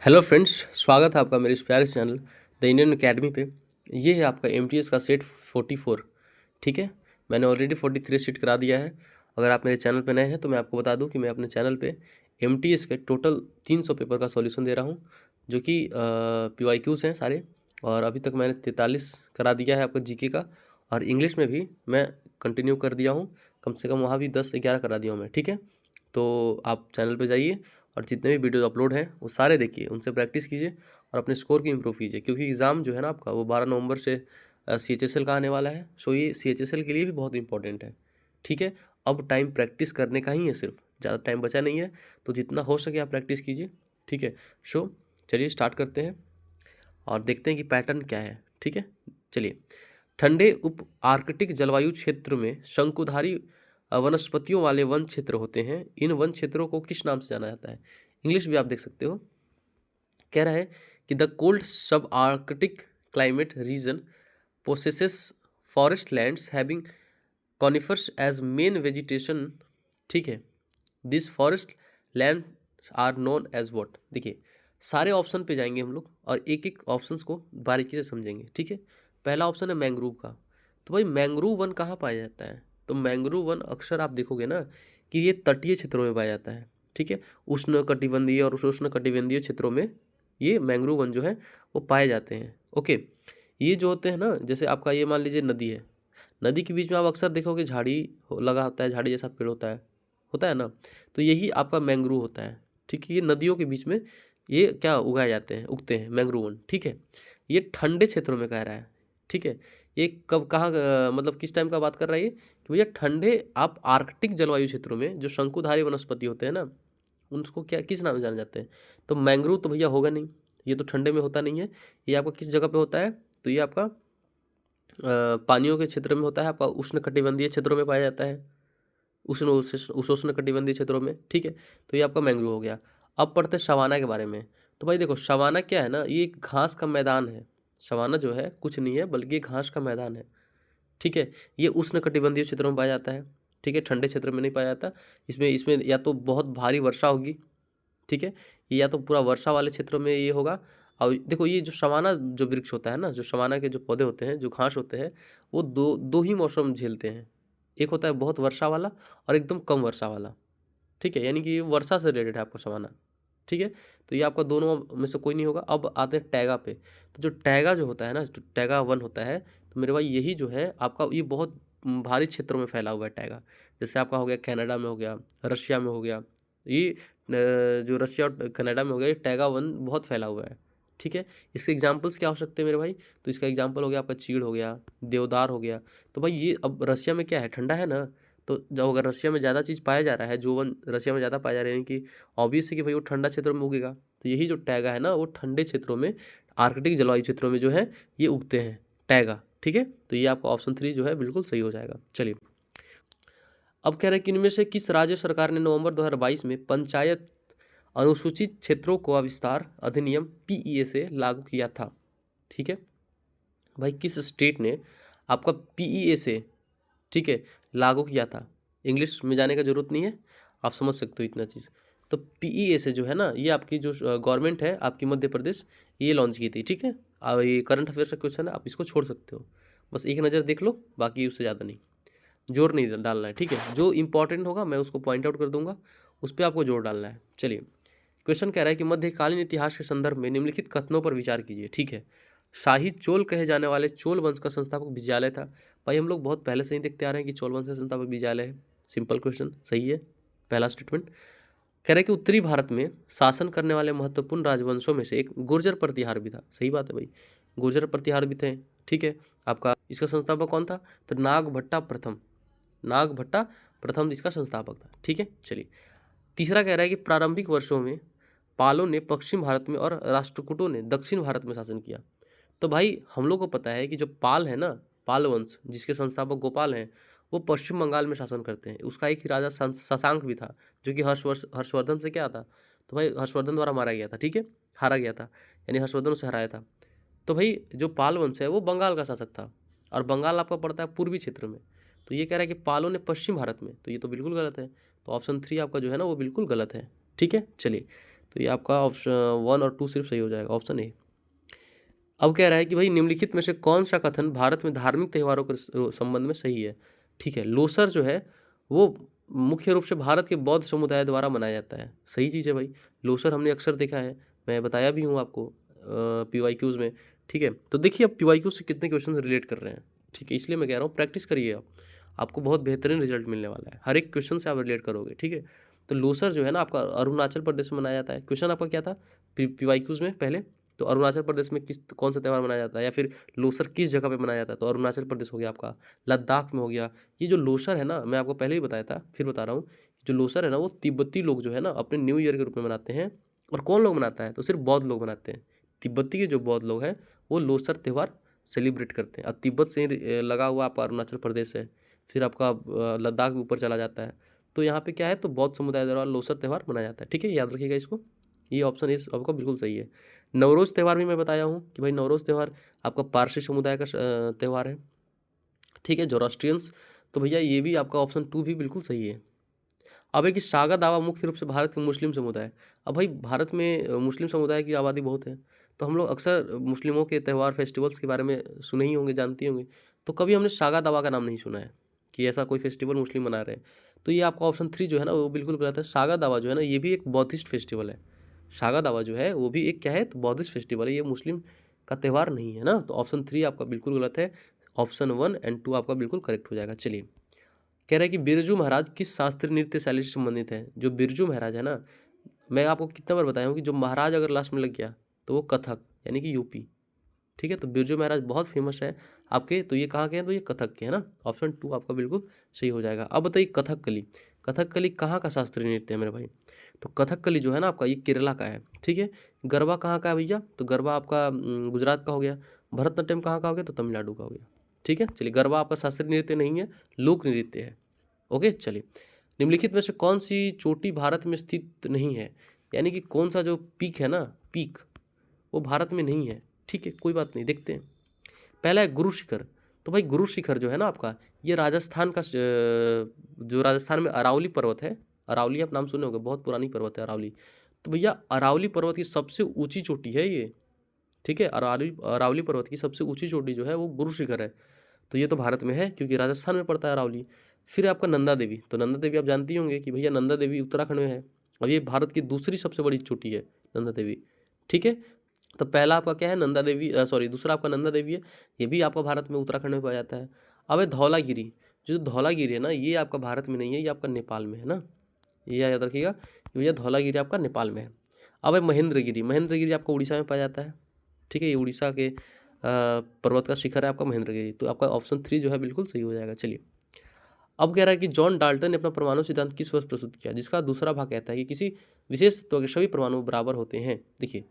Hello friends, स्वागत है आपका मेरे इस प्यारे चैनल द इंडियन अकेडमी पे। ये है आपका एमटीएस का सेट 44। ठीक है, मैंने ऑलरेडी 43 सेट करा दिया है। अगर आप मेरे चैनल पे नए हैं तो मैं आपको बता दूं कि मैं अपने चैनल पे एमटीएस के टोटल 300 पेपर का सॉल्यूशन दे रहा हूं, जो कि पीवाईक्यूज़ हैं सारे। और अभी तक मैंने 43 करा दिया है आपका जीके का, और इंग्लिश में भी मैं कंटिन्यू कर दिया हूँ। कम से कम वहाँ भी 10-11 करा दिया हूँ मैं। ठीक है, तो आप चैनल पर जाइए और जितने भी वीडियोस अपलोड हैं वो सारे देखिए, उनसे प्रैक्टिस कीजिए और अपने स्कोर की इम्प्रूव कीजिए, क्योंकि एग्ज़ाम जो है ना आपका वो 12 नवंबर से CHSL का आने वाला है। सो ये CHSL के लिए भी बहुत इंपॉर्टेंट है। ठीक है, अब टाइम प्रैक्टिस करने का ही है, सिर्फ ज़्यादा टाइम बचा नहीं है, तो जितना हो सके आप प्रैक्टिस कीजिए। ठीक है, सो चलिए स्टार्ट करते हैं और देखते हैं कि पैटर्न क्या है। ठीक है, चलिए। ठंडे उप आर्कटिक जलवायु क्षेत्र में शंकुधारी वनस्पतियों वाले वन क्षेत्र होते हैं। इन वन क्षेत्रों को किस नाम से जाना जाता है? इंग्लिश भी आप देख सकते हो। कह रहा है कि the cold sub arctic climate region possesses forest lands having conifers as main vegetation. ठीक है, this forest land are known as what? देखिए, सारे ऑप्शन पे जाएंगे हम लोग और एक एक ऑप्शंस को बारीकी से समझेंगे। ठीक है, पहला ऑप्शन है मैंग्रोव का। तो भाई मैंग्रोव वन कहाँ पाया जाता है? तो मैंग्रोव वन अक्सर आप देखोगे ना कि ये तटीय क्षेत्रों में पाया जाता है। ठीक है, उष्ण कटिबंधीय और उपोष्ण कटिबंधीय क्षेत्रों में ये मैंग्रोव वन जो है वो पाए जाते हैं। ओके, ये जो होते हैं ना, जैसे आपका ये मान लीजिए नदी है, नदी के बीच में आप अक्सर देखोगे झाड़ी लगा होता है, झाड़ी जैसा पेड़ होता है ना, तो यही आपका मैंग्रोव होता है। ठीक है, ये नदियों के बीच में ये क्या उगाए जाते हैं, उगते हैं मैंग्रोव वन। ठीक है, ये ठंडे क्षेत्रों में कह रहा है। ठीक है, ये कब कहाँ मतलब किस टाइम का बात कर रहा है ये, कि भैया ठंडे आप आर्कटिक जलवायु क्षेत्रों में जो शंकुधारी वनस्पति होते हैं ना, उनको क्या किस नाम से जाने जाते हैं? तो मैंग्रोव तो भैया होगा नहीं, ये तो ठंडे में होता नहीं है। ये आपका किस जगह पे होता है? तो ये आपका पानियों के क्षेत्र में होता है, आपका उष्ण कटिबंधीय क्षेत्रों में पाया जाता है, उष्ण उपोष्ण कटिबंधीय क्षेत्रों में। ठीक है, तो ये आपका मैंग्रोव हो गया। अब पढ़ते हैं सवाना के बारे में। तो भाई देखो, सवाना क्या है ना, ये एक घास का मैदान है। सवाना जो है कुछ नहीं है बल्कि एक घास का मैदान है। ठीक है, ये उष्ण कटिबंधीय क्षेत्रों में पाया जाता है। ठीक है, ठंडे क्षेत्र में नहीं पाया जाता। इसमें इसमें या तो बहुत भारी वर्षा होगी, ठीक है, ये या तो पूरा वर्षा वाले क्षेत्रों में ये होगा। और देखो, ये जो सवाना जो वृक्ष होता है ना, जो सवाना के जो पौधे होते हैं, जो घास होते हैं, वो दो दो ही मौसम झेलते हैं। एक होता है बहुत वर्षा वाला और एकदम कम वर्षा वाला। ठीक है, यानी कि ये वर्षा से रिलेटेड है आपका सवाना। ठीक है, तो ये आपका दोनों में से कोई नहीं होगा। अब आते हैं टैगा पे। तो जो टैगा जो होता है ना, जो टैगा वन होता है, तो मेरे भाई यही जो है आपका, ये बहुत भारी क्षेत्रों में फैला हुआ है टैगा। जैसे आपका हो गया कनाडा में, हो गया रशिया में, हो गया ये जो रशिया और कनाडा में हो गया, ये टैगा वन बहुत फैला हुआ है। ठीक है, इसके एग्जाम्पल्स क्या हो सकते हैं मेरे भाई? तो इसका एग्जाम्पल हो गया आपका चीड़ हो गया, देवदार हो गया। तो भाई ये अब रशिया में क्या है, ठंडा है ना, तो जब अगर रशिया में ज़्यादा चीज़ पाया जा रहा है, जो वन रशिया में ज़्यादा पाया जा रहा है, यानी कि ऑब्वियस है कि भाई वो ठंडा क्षेत्रों में उगेगा। तो यही जो टैगा है ना, वो ठंडे क्षेत्रों में, आर्कटिक जलवायु क्षेत्रों में जो है ये उगते हैं टैगा। ठीक है, तो ये आपका ऑप्शन 3 जो है बिल्कुल सही हो जाएगा। चलिए, अब कह रहे हैं कि इनमें से किस राज्य सरकार ने नवंबर 2022 में पंचायत अनुसूचित क्षेत्रों को विस्तार अधिनियम PEA से लागू किया था? ठीक है भाई, किस स्टेट ने आपका PEA से, ठीक है, लागू किया था? इंग्लिश में जाने का जरूरत नहीं है, आप समझ सकते हो इतना चीज़। तो PEA से जो है ना, ये आपकी जो गवर्नमेंट है आपकी मध्य प्रदेश, ये लॉन्च की थी। ठीक है, अब ये करंट अफेयर्स का क्वेश्चन है, आप इसको छोड़ सकते हो, बस एक नज़र देख लो, बाकी उससे ज़्यादा नहीं, जोर नहीं डालना है। ठीक है, जो इंपॉर्टेंट होगा मैं उसको पॉइंट आउट कर दूंगा, उस पर आपको जोर डालना है। चलिए, क्वेश्चन कह रहा है कि मध्यकालीन इतिहास के संदर्भ में निम्नलिखित कथनों पर विचार कीजिए। ठीक है, शाही चोल कहे जाने वाले चोल वंश का संस्थापक विजयालय था। भाई हम लोग बहुत पहले से ही देखते आ रहे हैं कि चोल वंश का संस्थापक विजयालय है। सिंपल क्वेश्चन, सही है पहला स्टेटमेंट। कह रहे हैं कि उत्तरी भारत में शासन करने वाले महत्वपूर्ण राजवंशों में से एक गुर्जर प्रतिहार भी था। सही बात है भाई, गुर्जर प्रतिहार भी थे। ठीक है, आपका इसका संस्थापक कौन था? तो नागभट्टा प्रथम, नागभट्टा प्रथम इसका संस्थापक था। ठीक है, चलिए, तीसरा कह रहा है कि प्रारंभिक वर्षों में पालों ने पश्चिम भारत में और राष्ट्रकूटों ने दक्षिण भारत में शासन किया। तो भाई हम लोग को पता है कि जो पाल है ना, पाल वंश जिसके संस्थापक गोपाल हैं, वो पश्चिम बंगाल में शासन करते हैं। उसका एक ही राजा शशांक भी था, जो कि हर्षवर्धन से क्या था, तो भाई हर्षवर्धन द्वारा मारा गया था। ठीक है, हारा गया था, यानी हर्षवर्धन उसे हराया था। तो भाई जो पाल वंश है वो बंगाल का शासक था, और बंगाल आपका पड़ता है पूर्वी क्षेत्र में। तो ये कह रहा है कि पालों ने पश्चिम भारत में, तो ये तो बिल्कुल गलत है। तो ऑप्शन 3 आपका जो है ना वो बिल्कुल गलत है। ठीक है, चलिए, तो ये आपका ऑप्शन 1 और 2 सिर्फ सही हो जाएगा, ऑप्शन ए। अब कह रहा है कि भाई निम्नलिखित में से कौन सा कथन भारत में धार्मिक त्योहारों के संबंध में सही है। ठीक है, लोसर जो है वो मुख्य रूप से भारत के बौद्ध समुदाय द्वारा मनाया जाता है। सही चीज़ है भाई, लोसर हमने अक्सर देखा है, मैं बताया भी हूँ आपको PYQs में। ठीक है, तो देखिए अब PYQ से कितने क्वेश्चन रिलेट कर रहे हैं। ठीक है, इसलिए मैं कह रहा हूँ प्रैक्टिस करिए आप, आपको बहुत बेहतरीन रिजल्ट मिलने वाला है, हर एक क्वेश्चन से आप रिलेट करोगे। ठीक है, तो लोसर जो है ना आपका अरुणाचल प्रदेश में मनाया जाता है। क्वेश्चन आपका क्या था PYQs में पहले, तो अरुणाचल प्रदेश में किस कौन सा त्यौहार मनाया जाता है, या फिर लोसर किस जगह पे मनाया जाता है, तो अरुणाचल प्रदेश हो गया आपका, लद्दाख में हो गया। ये जो लोसर है ना, मैं आपको पहले ही बताया था, फिर बता रहा हूँ, जो लोसर है ना वो तिब्बती लोग जो है ना अपने न्यू ईयर के रूप में मनाते हैं। और कौन लोग मनाता है, तो सिर्फ बौद्ध लोग मनाते हैं। तिब्बती के जो बौद्ध लोग हैं वो लोसर त्यौहार सेलिब्रेट करते हैं। अब तिब्बत से ही लगा हुआ आपका अरुणाचल प्रदेश है, फिर आपका लद्दाख भी ऊपर चला जाता है। तो यहाँ पे क्या है, तो बौद्ध समुदाय द्वारा लोसर त्यौहार मनाया जाता है। ठीक है, याद रखिएगा इसको, ये ऑप्शन इस आपका बिल्कुल सही है। नवरोज़ त्यौहार भी मैं बताया हूँ कि भाई नवरोज़ त्यौहार आपका पारसी समुदाय का त्यौहार है। ठीक है, जोरास्ट्रियंस, तो भैया ये भी आपका ऑप्शन 2 भी बिल्कुल सही है। अब है कि सागा दावा मुख्य रूप से भारत के मुस्लिम समुदाय। अब भाई भारत में मुस्लिम समुदाय की आबादी बहुत है, तो हम लोग अक्सर मुस्लिमों के त्यौहार फेस्टिवल्स के बारे में सुने ही होंगे, जानते ही होंगे। तो कभी हमने सागा दावा का नाम नहीं सुना है कि ऐसा कोई फेस्टिवल मुस्लिम मना रहे हैं। तो ये आपका ऑप्शन 3 जो है ना वो बिल्कुल गलत है। सागा दावा जो है ना ये भी एक बौद्धिस्ट फेस्टिवल है। सागा दावा जो है वो भी एक क्या है, तो बौद्धिस्ट फेस्टिवल है, ये मुस्लिम का त्यौहार नहीं है ना। तो ऑप्शन 3 आपका बिल्कुल गलत है, ऑप्शन 1 एंड 2 आपका बिल्कुल करेक्ट हो जाएगा। चलिए, कह रहा है कि बिरजू महाराज किस शास्त्रीय नृत्य शैली से संबंधित है। जो बिरजू महाराज है ना, मैं आपको कितना बार बताया हूँ कि जो महाराज अगर लास्ट में लग गया तो वो कथक यानी कि यूपी। ठीक है, तो बिरजू महाराज बहुत फेमस है आपके, तो ये कहाँ के हैं, तो ये कथक के है ना। ऑप्शन 2 आपका बिल्कुल सही हो जाएगा। अब बताइए कथकली, कथकली कहाँ का शास्त्रीय नृत्य है मेरे भाई। तो कथकली जो है ना आपका ये केरला का है। ठीक है, गरबा कहाँ का है भैया, तो गरबा आपका गुजरात का हो गया। भरतनाट्यम कहाँ का हो गया, तो तमिलनाडु का हो गया। ठीक है, चलिए, गरबा आपका शास्त्रीय नृत्य नहीं है, लोक नृत्य है। ओके, चलिए, निम्नलिखित में से कौन सी चोटी भारत में स्थित नहीं है, यानी कि कौन सा जो पीक है ना, पीक वो भारत में नहीं है। ठीक है, कोई बात नहीं, देखते हैं। पहला है गुरु शिखर। तो भाई गुरु शिखर जो है ना आपका, ये राजस्थान का जो राजस्थान में अरावली पर्वत है, अरावली आप नाम सुने होंगे, बहुत पुरानी पर्वत है अरावली। तो भैया अरावली पर्वत की सबसे ऊंची चोटी है ये। ठीक है, अरावली अरावली पर्वत की सबसे ऊंची चोटी जो है वो गुरु शिखर है। तो ये तो भारत में है क्योंकि राजस्थान में पड़ता है अरावली। फिर आपका नंदा देवी, तो नंदा देवी आप जानती होंगे कि भैया नंदा देवी उत्तराखंड में है, और ये भारत की दूसरी सबसे बड़ी चोटी है नंदा देवी। ठीक है, तो पहला आपका क्या है, नंदा देवी, सॉरी, दूसरा आपका नंदा देवी है, ये भी आपका भारत में उत्तराखंड में पाया जाता है। अब है धौलागिरी, जो धौलागिरी है ना ये आपका भारत में नहीं है, ये आपका नेपाल में है ना, ये याद रखिएगा कि भैया धौलागिरी आपका नेपाल में है। अब है महेंद्रगिरी, महेंद्रगिरी आपका उड़ीसा में पाया जाता है। ठीक है, ये उड़ीसा के पर्वत का शिखर है आपका महेंद्रगिरी। तो आपका ऑप्शन 3 जो है बिल्कुल सही हो जाएगा। चलिए, अब कह रहा है कि जॉन डाल्टन ने अपना परमाणु सिद्धांत किस वर्ष प्रस्तुत किया, जिसका दूसरा भाग कहता है कि किसी विशेष तत्व के सभी परमाणु बराबर होते हैं। देखिए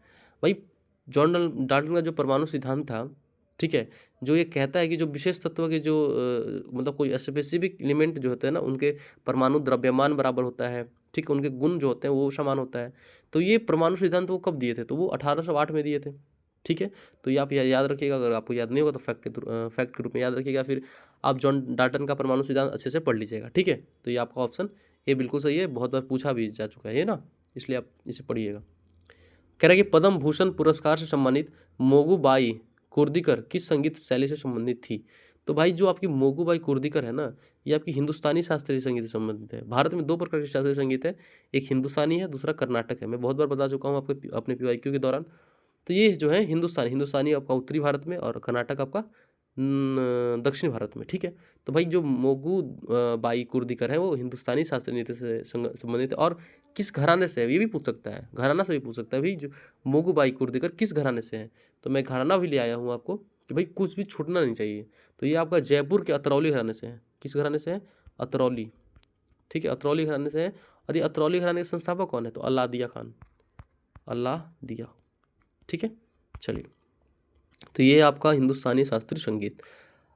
भाई, जॉन डाल्टन का जो परमाणु सिद्धांत था, ठीक है, जो ये कहता है कि जो विशेष तत्व के जो मतलब कोई स्पेसिफिक एलिमेंट जो होते हैं ना उनके परमाणु द्रव्यमान बराबर होता है। ठीक है, उनके गुण जो होते हैं वो समान होता है। तो ये परमाणु सिद्धांत वो कब दिए थे, तो वो 1808 में दिए थे। ठीक है, तो ये आप याद रखिएगा, अगर आपको याद नहीं होगा तो फैक्ट के रूप में याद रखिएगा। फिर आप जॉन डाल्टन का परमाणु सिद्धांत अच्छे से पढ़ लीजिएगा। ठीक है, तो ये आपका ऑप्शन ये बिल्कुल सही है, बहुत बार पूछा भी जा चुका है ये ना, इसलिए आप इसे पढ़िएगा। कह रहा है कि पद्म भूषण पुरस्कार से सम्मानित मोगूबाई कुर्दिकर किस संगीत शैली से संबंधित थी। तो भाई जो आपकी मोगूबाई कुर्दिकर है ना, ये आपकी हिंदुस्तानी शास्त्रीय संगीत से संबंधित है। भारत में 2 प्रकार के शास्त्रीय संगीत है, एक हिंदुस्तानी है, दूसरा कर्नाटक है। मैं बहुत बार बता चुका हूँ आपके अपने PYQ के दौरान। तो ये जो है हिंदुस्तानी, हिंदुस्तानी आपका उत्तरी भारत में और कर्नाटक आपका दक्षिण भारत में। ठीक है, तो भाई जो मोगू बाई कुर्दिकर है वो हिंदुस्तानी शास्त्रीय नृत्य से संबंधित है। और किस घराने से है ये भी पूछ सकता है, घराना से भी पूछ सकता है भाई, जो मोगू बाई कुर्दिकर किस घराने से है। तो मैं घराना भी ले आया हूँ आपको कि भाई कुछ भी छूटना नहीं चाहिए। तो ये आपका जयपुर के अतरौली घराने से है। किस घराने से है, अतरौली। ठीक है, अतरौली घराने से है। और ये अतरौली घराने के संस्थापक कौन है, तो अल्लादिया खान, अल्लादिया। ठीक है, चलिए, तो ये आपका हिंदुस्तानी शास्त्रीय संगीत।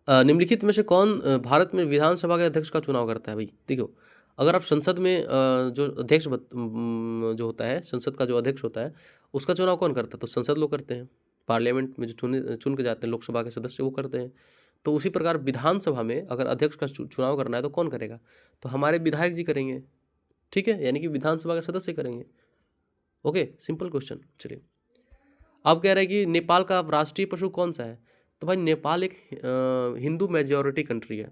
निम्नलिखित में से कौन भारत में विधानसभा के अध्यक्ष का चुनाव करता है भाई। देखो, अगर आप संसद में जो अध्यक्ष जो होता है, संसद का जो अध्यक्ष होता है उसका चुनाव कौन करता है, तो संसद लोग करते हैं। पार्लियामेंट में जो चुन के जाते हैं लोकसभा के सदस्य, वो करते हैं। तो उसी प्रकार विधानसभा में अगर अध्यक्ष का चुनाव करना है तो कौन करेगा, तो हमारे विधायक जी करेंगे। ठीक है, यानी कि विधानसभा के सदस्य करेंगे। Okay, simple question. चलिए, अब कह रहे हैं कि नेपाल का राष्ट्रीय पशु कौन सा है? तो भाई नेपाल एक हिंदू मेजॉरिटी कंट्री है,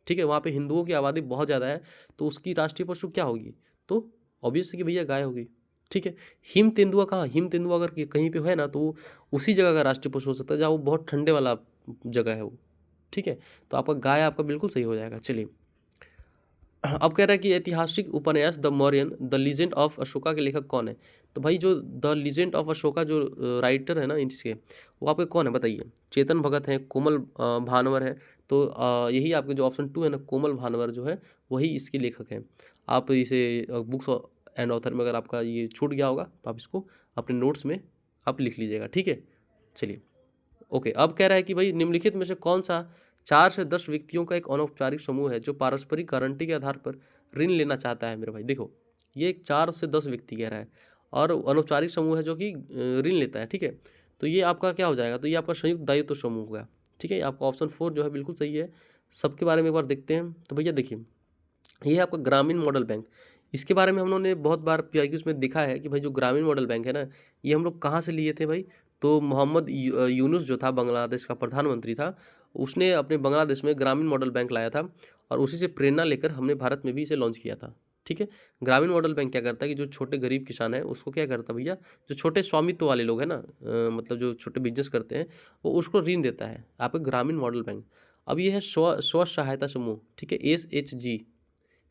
ठीक है, वहाँ पे हिंदुओं की आबादी बहुत ज़्यादा है, तो उसकी राष्ट्रीय पशु क्या होगी? तो ऑब्वियस है कि भैया गाय होगी, ठीक है। हिम तेंदुआ कहाँ? हिम तेंदुआ अगर कहीं पे है ना, तो वो उसी जगह का राष्ट्रीय पशु हो सकता है जहाँ वो बहुत ठंडे वाला जगह है वो, ठीक है। तो आपका गाय आपका बिल्कुल सही हो जाएगा। चलिए, अब कह रहा है कि ऐतिहासिक उपन्यास the Mauryan the legend of Ashoka के लेखक कौन है? तो भाई जो द लीजेंड ऑफ अशोका जो राइटर है ना इसके, वो आपके कौन है बताइए? चेतन भगत हैं, कोमल भानवर है। तो यही आपके जो ऑप्शन 2 है ना, कोमल भानवर जो है वही इसके लेखक हैं। आप इसे बुक्स एंड ऑथर में अगर आपका ये छूट गया होगा तो आप इसको अपने नोट्स में आप लिख लीजिएगा, ठीक है। चलिए, ओके, अब कह रहा है कि भाई निम्नलिखित में से कौन सा 4 से 10 व्यक्तियों का एक अनौपचारिक समूह है जो पारस्परिक गारंटी के आधार पर ऋण लेना चाहता है? मेरे भाई देखो, ये एक 4 से 10 व्यक्ति कह रहा है और अनौपचारिक समूह है जो कि ऋण लेता है, ठीक है। तो ये आपका क्या हो जाएगा? तो ये आपका संयुक्त दायित्व समूह होगा, ठीक है। आपका ऑप्शन 4 जो है बिल्कुल सही है। सबके बारे में एक बार देखते हैं। तो भैया देखिए, ये है आपका ग्रामीण मॉडल बैंक। इसके बारे में हम लोगों ने बहुत बार पीआईक्यूज़ में देखा है कि भाई जो ग्रामीण मॉडल बैंक है ना, ये हम लोग कहाँ से लिए थे भाई? तो मोहम्मद यूनुस जो था, बांग्लादेश का प्रधानमंत्री था, उसने अपने बांग्लादेश में ग्रामीण मॉडल बैंक लाया था और उसी से प्रेरणा लेकर हमने भारत में भी इसे लॉन्च किया था, ठीक है। ग्रामीण मॉडल बैंक क्या करता है कि जो छोटे गरीब किसान है उसको क्या करता है भैया, जो छोटे स्वामित्व वाले लोग हैं ना, मतलब जो छोटे बिजनेस करते हैं, वो उसको ऋण देता है आपका ग्रामीण मॉडल बैंक। अब ये है स्व सहायता समूह, ठीक है, SHG,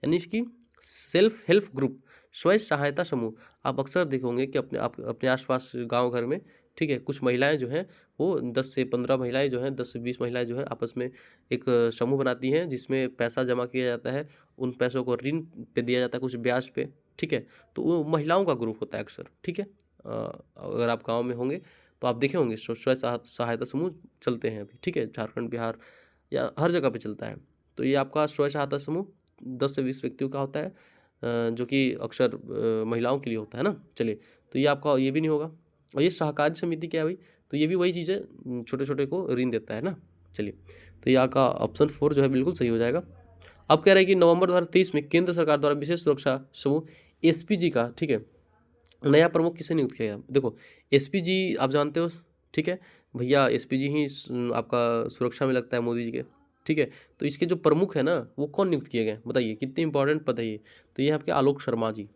यानी इसकी सेल्फ हेल्प ग्रुप, स्वयं सहायता समूह। आप अक्सर देखोगे कि अपने आसपास गांव घर में, ठीक है, कुछ महिलाएं जो हैं वो 10 से 15 महिलाएं जो हैं, 10 से 20 महिलाएं जो हैं आपस में एक समूह बनाती हैं जिसमें पैसा जमा किया जाता है, उन पैसों को ऋण पे दिया जाता है कुछ ब्याज पे, ठीक है। तो वो महिलाओं का ग्रुप होता है अक्सर, ठीक है। अगर आप गाँव में होंगे तो आप देखे होंगे स्वयं सहायता समूह चलते हैं अभी, ठीक है, झारखंड, बिहार या हर जगह पे चलता है। तो ये आपका स्वयं सहायता समूह 10 से 20 व्यक्तियों का होता है, जो कि अक्सर महिलाओं के लिए होता है ना। चलिए, तो ये आपका ये भी नहीं होगा। और ये सहकारी समिति क्या है भाई? तो ये भी वही चीज़ है, छोटे छोटे को ऋण देता है ना। चलिए, तो ये आपका ऑप्शन 4 जो है बिल्कुल सही हो जाएगा। अब कह रहा है कि नवंबर 2023 में केंद्र सरकार द्वारा विशेष सुरक्षा समूह SPG का, ठीक है, नया प्रमुख किसे नियुक्त किया गया? देखो, SPG आप जानते हो, ठीक है भैया, SPG ही आपका सुरक्षा में लगता है मोदी जी के, ठीक है। तो इसके जो प्रमुख है ना, वो कौन नियुक्त किए गए बताइए? कितने इंपॉर्टेंट पद है ये? तो ये आपके आलोक शर्मा जी,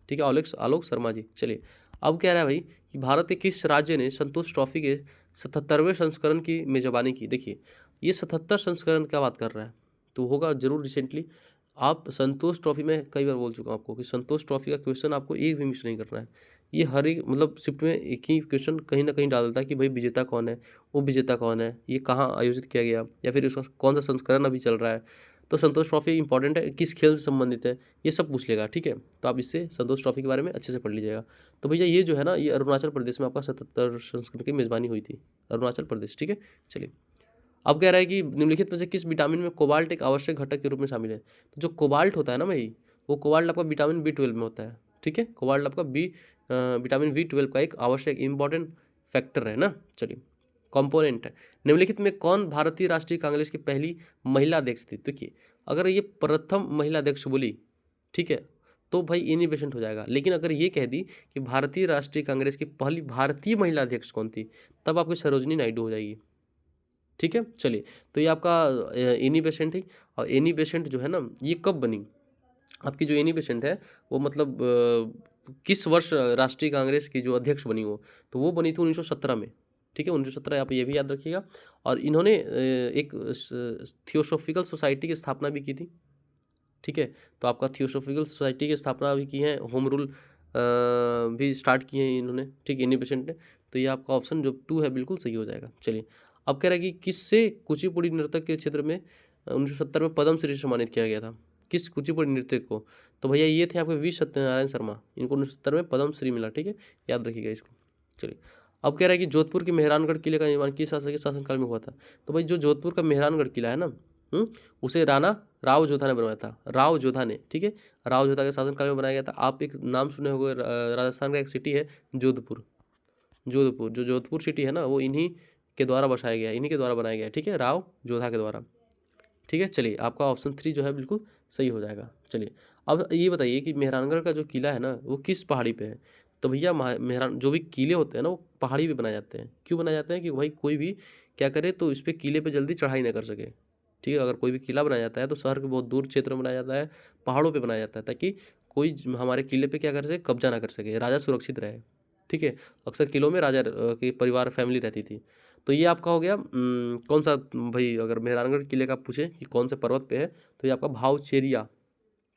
ठीक है, आलोक आलोक शर्मा जी। चलिए, अब कह रहा है भाई कि भारत के किस राज्य ने संतोष ट्रॉफी के 77वें संस्करण की मेजबानी की? देखिए, ये 77 संस्करण क्या बात कर रहा है? तो होगा जरूर रिसेंटली। आप संतोष ट्रॉफी में कई बार बोल चुका हूँ आपको कि संतोष ट्रॉफी का क्वेश्चन आपको एक भी मिस नहीं करना है। ये हर एक मतलब शिफ्ट में एक ही क्वेश्चन कहीं ना कहीं डाल देता है कि भाई विजेता कौन है, वो विजेता कौन है, ये कहाँ आयोजित किया गया, या फिर उसका कौन सा संस्करण अभी चल रहा है। तो संतोष ट्रॉफी इंपॉर्टेंट है, किस खेल से संबंधित है, ये सब पूछ लेगा, ठीक है। तो आप इससे संतोष ट्रॉफी के बारे में अच्छे से पढ़ लीजिएगा। तो भैया ये जो है ना, ये अरुणाचल प्रदेश में आपका 77 संस्करण की मेज़बानी हुई थी, अरुणाचल प्रदेश, ठीक है। चलिए, अब कह रहा है कि निम्नलिखित में से किस विटामिन में कोबाल्ट एक आवश्यक घटक के रूप में शामिल है? तो जो कोबाल्ट होता है ना भाई, वो कोबाल्ट आपका विटामिन B12 में होता है, ठीक है। कोबाल्ट आपका विटामिन B12 का एक आवश्यक इंपॉर्टेंट फैक्टर है ना। चलिए, कंपोनेंट है। निम्नलिखित में कौन भारतीय राष्ट्रीय कांग्रेस की पहली महिला अध्यक्ष थी? देखिए, अगर ये प्रथम महिला अध्यक्ष बोली, ठीक है, तो भाई इनहिबिशन हो जाएगा। लेकिन अगर ये कह दी कि भारतीय राष्ट्रीय कांग्रेस की पहली भारतीय महिला अध्यक्ष कौन थी, तब आपकी सरोजनी नायडू हो जाएगी, ठीक है। चलिए, तो ये आपका एनी बेसेंट है। और एनी बेसेंट जो है ना, ये कब बनी? आपकी जो एनी बेसेंट है वो मतलब किस वर्ष राष्ट्रीय कांग्रेस की जो अध्यक्ष बनी वो, तो वो बनी थी 1917 में, ठीक है, 1917, आप ये भी याद रखिएगा। और इन्होंने एक थियोसॉफिकल सोसाइटी की स्थापना भी की थी, ठीक है। तो आपका थियोसॉफिकल सोसाइटी की स्थापना भी की है, होम रूल भी स्टार्ट किए हैं इन्होंने, ठीक, एनी बेसेंट ने। तो ये आपका ऑप्शन जो 2 है बिल्कुल सही हो जाएगा। चलिए, अब कह रहा है कि किससे कुचिपुड़ी नृत्य के क्षेत्र में 1970 में पद्मश्री से सम्मानित किया गया था? किस कुचिपुड़ी नृत्य को? तो भैया ये थे आपके वी सत्यनारायण शर्मा, इनको 1970 में पद्मश्री मिला, ठीक है, याद रखिएगा इसको। चलिए, अब कह रहा है कि जोधपुर के मेहरानगढ़ किले का निर्माण किस शासक के शासनकाल में हुआ था? तो भाई जो जोधपुर का मेहरानगढ़ किला है ना, उसे राणा राव जोधा ने बनवाया था, राव जोधा ने, ठीक है, राव जोधा के शासनकाल में बनाया गया था। आप एक नाम सुने होंगे, राजस्थान का एक सिटी है जोधपुर। जोधपुर, जो जोधपुर सिटी है ना, वो इन्हीं के द्वारा बसाया गया है, इन्हीं के द्वारा बनाया गया है, ठीक है, राव जोधा के द्वारा, ठीक है। चलिए, आपका ऑप्शन 3 जो है बिल्कुल सही हो जाएगा। चलिए, अब ये बताइए कि मेहरानगढ़ का जो किला है ना, वो किस पहाड़ी पे है? तो भैया मेहरान जो भी किले होते हैं ना वो पहाड़ी पे बनाए जाते हैं। क्यों बनाए जाते हैं कि भाई कोई भी क्या करे तो इस पे किले पे जल्दी चढ़ाई ना कर सके। ठीक है, अगर कोई भी किला बनाया जाता है तो शहर के बहुत दूर क्षेत्र में बनाया जाता है, पहाड़ों पे बनाया जाता है, ताकि कोई हमारे किले पे क्या कर सके, कब्जा ना कर सके, राजा सुरक्षित रहे। ठीक है, अक्सर किलों में राजा की परिवार फैमिली रहती थी। तो ये आपका हो गया कौन सा भाई, अगर मेहरानगढ़ किले का पूछे कि कौन से पर्वत पे है तो ये आपका भावचेरिया।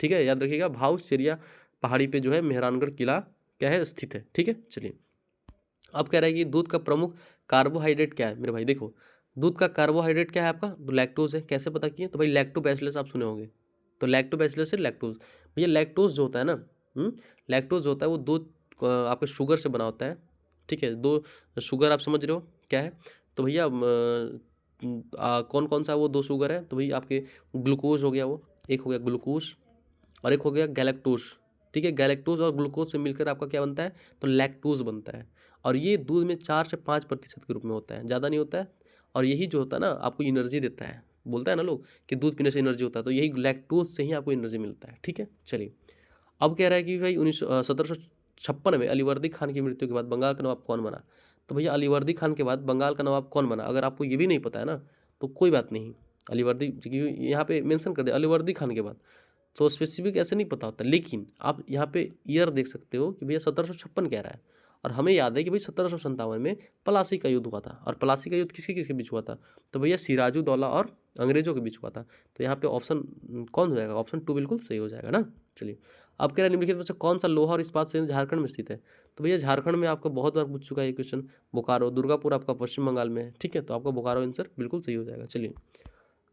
ठीक है, याद रखिएगा, भावचेरिया पहाड़ी पे जो है मेहरानगढ़ किला क्या है, स्थित है। ठीक है, चलिए अब कह रहा है कि दूध का प्रमुख कार्बोहाइड्रेट क्या है। मेरे भाई देखो, दूध का कार्बोहाइड्रेट क्या है आपका, तो लैक्टोज है। कैसे पता किए, तो भाई लैक्टोबैसिलस आप सुने होंगे, तो लैक्टोबैसिलस से लैक्टोज। भैया लैक्टोज जो होता है ना, लैक्टोज जो होता है वो दूध आपके शुगर से बना होता है। ठीक है, दो शुगर आप समझ रहे हो क्या है, तो भैया कौन कौन सा वो दो शुगर है, तो भैया आपके ग्लूकोज हो गया, वो एक हो गया ग्लूकोज और एक हो गया गैलेक्टोज। ठीक है, गैलेक्टोज और ग्लूकोज से मिलकर आपका क्या बनता है, तो लैक्टोज बनता है। और ये दूध में 4 से 5% के रूप में होता है, ज़्यादा नहीं होता है। और यही जो होता है ना आपको एनर्जी देता है, बोलता है ना लोग कि दूध पीने से एनर्जी होता है, तो यही लैक्टोज से ही आपको एनर्जी मिलता है। ठीक है, चलिए अब कह रहा है कि भाई 1756 में अलीवर्दी खान की मृत्यु के बाद बंगाल का नवाब कौन बना। तो भैया अलीवर्दी खान के बाद बंगाल का नवाब कौन बना, अगर आपको ये भी नहीं पता है ना तो कोई बात नहीं, अलीवर्दी यहाँ पे मेंशन कर दे अलीवर्दी खान के बाद, तो स्पेसिफिक ऐसे नहीं पता होता, लेकिन आप यहाँ पे ईयर देख सकते हो कि भैया 1756 कह रहा है। और हमें याद है कि भाई 1757 में प्लासी का युद्ध हुआ था, और प्लासी का युद्ध किसके किसके बीच हुआ था, तो भैया सिराजुद्दौला और अंग्रेजों के बीच हुआ था। तो यहाँ पे ऑप्शन कौन हो जाएगा, ऑप्शन 2 बिल्कुल सही हो जाएगा ना। चलिए अब कह रहा है निम्नलिखित में से कौन सा लोहा और इस्पात संयंत्र झारखंड में स्थित है। तो भैया झारखंड में आपका बहुत बार पूछ चुका है ये क्वेश्चन, बोकारो। दुर्गापुर आपका पश्चिम बंगाल में है। ठीक है, तो आपका बोकारो आंसर बिल्कुल सही हो जाएगा। चलिए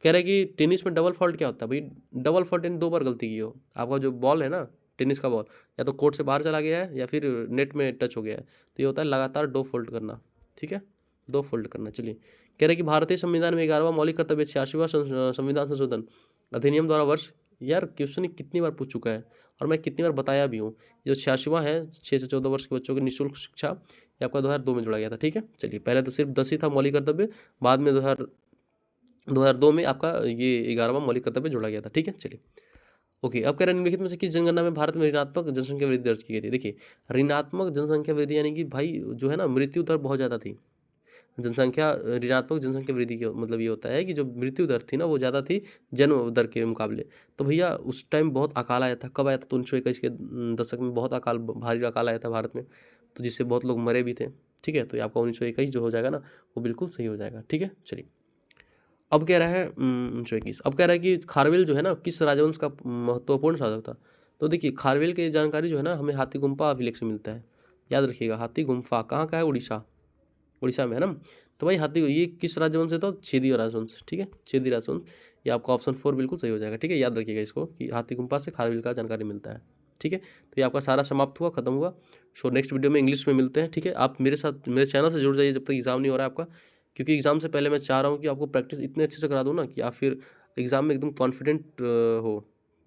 कह रहा है कि टेनिस में डबल फॉल्ट क्या होता है। भाई डबल फॉल्ट यानी 2 बार गलती की हो, आपका जो बॉल है ना, टेनिस का बॉल या तो कोर्ट से बाहर चला गया है या फिर नेट में टच हो गया है, तो ये होता है लगातार 2 फोल्ड करना। ठीक है, 2 फोल्ड करना। चलिए कह रहे हैं कि भारतीय संविधान में 11वां मौलिक कर्तव्य 86वां संविधान संशोधन अधिनियम द्वारा वर्ष, यार क्वेश्चन कितनी बार पूछ चुका है और मैं कितनी बार बताया भी हूँ। जो 86वां है 6 से 14 वर्ष के बच्चों की निःशुल्क शिक्षा, ये आपका 2002 में जोड़ा गया था। ठीक है, चलिए पहले तो सिर्फ 10 ही था मौलिक कर्तव्य, बाद में 2002 में आपका ये 11वां मौलिक कर्तव्य जोड़ा गया था। ठीक है, चलिए ओके अब कह रहे हैं निम्नलिखित में से किस जनगणना में भारत में ऋणात्मक जनसंख्या वृद्धि दर्ज की गई थी। देखिए ऋणात्मक जनसंख्या वृद्धि यानी कि भाई जो है ना मृत्यु दर बहुत ज़्यादा थी। जनसंख्या ऋणात्मक जनसंख्या वृद्धि के मतलब ये होता है कि जो मृत्यु दर थी ना वो ज़्यादा थी जन्म दर के मुकाबले। तो भैया उस टाइम बहुत अकाल आया था, कब आया था, तो 1921 के दशक में बहुत अकाल, भारी अकाल आया था भारत में, तो जिससे बहुत लोग मरे भी थे। ठीक है, तो ये आपका 1921 जो हो जाएगा ना वो बिल्कुल सही हो जाएगा। ठीक है, चलिए अब कह रहा है 1921, अब कह रहा है कि खारवेल जो है ना किस राजवंश का महत्वपूर्ण शासक था। तो देखिए खारवेल की जानकारी जो है ना हमें हाथी गुम्फा अभिलेख से मिलता है। याद रखिएगा हाथी गुम्फा कहाँ का है, उड़ीसा, उड़ीसा में है ना। तो भाई हाथी ये किस राजवंश से था, छेदी राजवंश। ठीक है, छेदी राजवंश, ये आपका ऑप्शन 4 बिल्कुल सही हो जाएगा। ठीक है, याद रखिएगा इसको कि हाथी गुम्फा से खारवेल का जानकारी मिलता है। ठीक है, तो ये आपका सारा समाप्त हुआ, खत्म हुआ। सो नेक्स्ट वीडियो में इंग्लिश में मिलते हैं। ठीक है, आप मेरे साथ मेरे चैनल से जुड़ जाइए जब तक एग्जाम नहीं हो रहा है आपका, क्योंकि एग्जाम से पहले मैं चाह रहा हूँ कि आपको प्रैक्टिस इतने अच्छे से करा दूँ ना कि आप फिर एग्जाम में एकदम कॉन्फिडेंट हो।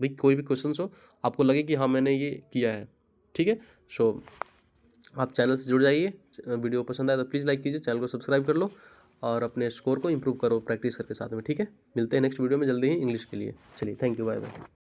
भाई कोई भी क्वेश्चन हो आपको लगे कि हाँ मैंने ये किया है। ठीक है, सो आप चैनल से जुड़ जाइए। वीडियो पसंद आए तो प्लीज़ लाइक कीजिए, चैनल को सब्सक्राइब कर लो और अपने स्कोर को इंप्रूव करो प्रैक्टिस करके साथ में। ठीक है, मिलते हैं नेक्स्ट वीडियो में जल्दी ही इंग्लिश के लिए। चलिए थैंक यू, बाय बाय।